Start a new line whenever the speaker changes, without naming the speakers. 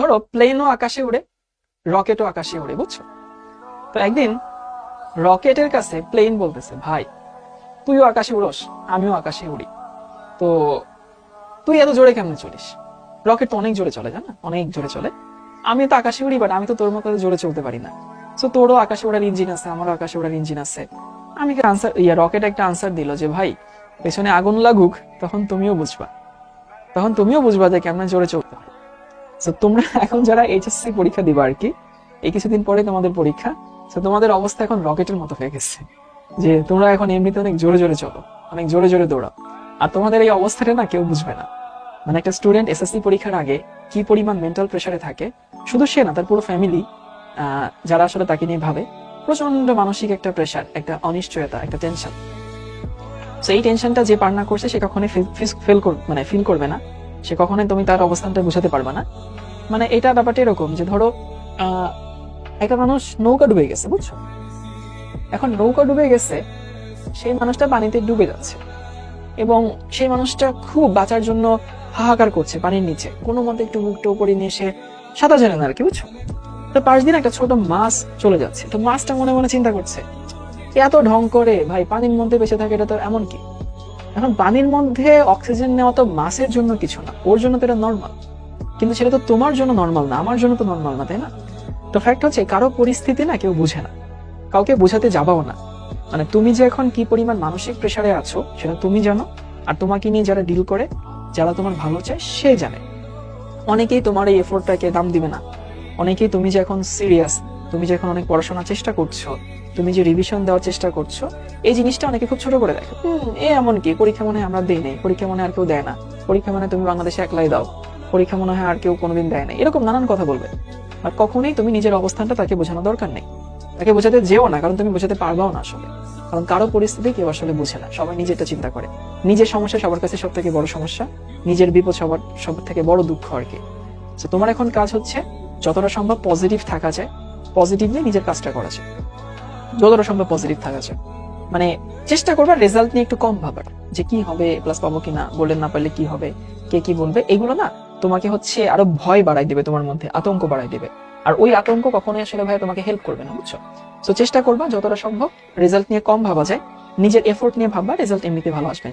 ধরো প্লেনও আকাশে উড়ে, রকেটও আকাশে উড়ে, বুঝছো? তো একদিন রকেটের কাছে প্লেন বলতেছে, ভাই তুইও আকাশে উড়োস, আমিও আকাশে উড়ি, তো তুই এত জোরে কেমনে চলিস? রকেট তো অনেক জোরে চলে, জানা, অনেক জোরে চলে। আমি তো আকাশে উড়ি, বাট আমি তো তোর মতো জোরে চলতে পারি না। তো তোরও আকাশে ওড়ার ইঞ্জিন আছে, আমারও আকাশে ওড়ার ইঞ্জিন আছে। আমি আনসার, রকেট একটা আনসার দিল যে ভাই পেছনে আগুন লাগুক, তখন তুমিও বুঝবা, তখন তুমিও বুঝবা যে কেমন জোরে চলতে হয়। তো তোমরা এখন যারা এইচএসসি পরীক্ষা দিবা আর কি, এই কিছুদিন পরে তোমাদের পরীক্ষা, তো তোমাদের অবস্থা এখন রকেটের মতো হয়ে গেছে, যে তোমরা এখন এমনিতে অনেক জোরে জোরে চলো, অনেক জোরে জোরে দৌড়াও, আর তোমাদের এই অবস্থাটা না কেউ বুঝবে না। মানে একটা স্টুডেন্ট এসএসসি পরীক্ষার আগে কি পরিমাণ মেন্টাল প্রেসারে থাকে, শুধু সে না, তার পুরো ফ্যামিলি যারা আসলে তাকে নিয়ে ভাবে, প্রচন্ড মানসিক একটা প্রেসার, একটা অনিশ্চয়তা, একটা টেনশন। তো এই টেনশনটা যে পার না করছে সে কখনোই ফিল করবে না, সে কখনোই তুমি তার অবস্থানটা বুঝাতে পারবে না। মানে এটা ব্যাপারটা এরকম যে ধরো একটা মানুষ নৌকা ডুবে গেছে, বুঝছো? এখন নৌকা ডুবে গেছে, সেই মানুষটা পানিতে ডুবে যাচ্ছে এবং সেই মানুষটা খুব বাঁচার জন্য হাহাকার করছে পানির নিচে, কোনো মতে একটু মুখটা উপরে নিয়ে সে সাঁতার জানে না আর কি, বুঝছো? তো পাশ দিন একটা ছোট মাছ চলে যাচ্ছে, তো মাছটা মনে মনে চিন্তা করছে, এত ঢং করে ভাই পানির মধ্যে বেঁচে থাকে, এটা তো এমন কি? এখন পানির মধ্যে অক্সিজেন নেওয়া তো মাছের জন্য কিছু না, ওর জন্য তো এটা নর্মাল, কিন্তু সেটা তো তোমার জন্য নর্মাল না, আমার জন্য তো নর্মাল না, তাই না? তো ফ্যাক্ট হচ্ছে কারো পরিস্থিতি না কেউ বুঝে না, কাউকে বোঝাতে যাবাও না। মানে তুমি যে এখন কি পরিমাণ মানসিক প্রেসারে আছো সেটা তুমি জানো, আর তোমাকে নিয়ে যারা ডিল করে, যারা তোমার ভালো চায়, সে জানে। অনেকেই তোমার এই এফোর্টটাকে দাম দিবে না, অনেকেই তুমি যে এখন সিরিয়াস, তুমি যে এখন অনেক পড়াশোনার চেষ্টা করছো, তুমি যে রিভিশন দেওয়ার চেষ্টা করছো, এই জিনিসটা অনেকে খুব ছোট করে দেখে। এমন কি, পরীক্ষা মনে হয় আমরা দেই নাই, পরীক্ষা মনে হয় আর কেউ দেয় না, পরীক্ষা মনে হয় তুমি বাংলাদেশে একলাই দাও, পরীক্ষা মনে হয় আর কেউ কোনোদিন দেয় না, এরকম নানান কথা বলবে। আর কখনোই তুমি নিজের অবস্থানটা তাকে বোঝানো দরকার নেই, তাকে বোঝাতে যেও না, কারণ তুমি বোঝাতে পারবাও না আসলে। কারণ কারো পরিস্থিতি কেউ আসলে বুঝে না, সবাই নিজেরটা চিন্তা করে। নিজের সমস্যা সবার কাছে সব থেকে বড় সমস্যা, নিজের বিপদ সব থেকে বড় দুঃখ আর কি। তো তোমার এখন কাজ হচ্ছে যতটা সম্ভব পজিটিভ থাকা যায়, পজিটিভলি নিজের কাজটা করা যায়, যতটা সম্ভব পজিটিভ থাকা যায়। মানে চেষ্টা করবা রেজাল্ট নিয়ে একটু কম ভাবার, যে কি হবে, প্লাস পাবো কিনা, গোল্ডেন না পারলে কি হবে, কে কি বলবে, এগুলো না তোমাকে হচ্ছে আরো ভয় বাড়াই দিবে, তোমার মধ্যে আতঙ্ক বাড়াই দিবে। আর ওই আতঙ্ক কখনোই আসলে ভাই তোমাকে হেল্প করবে না, বুঝছো? তো চেষ্টা করবা যতটা সম্ভব রেজাল্ট নিয়ে কম ভাবা যায়, নিজের এফোর্ট নিয়ে ভাববা, রেজাল্ট এমনিতে ভালো আসবে।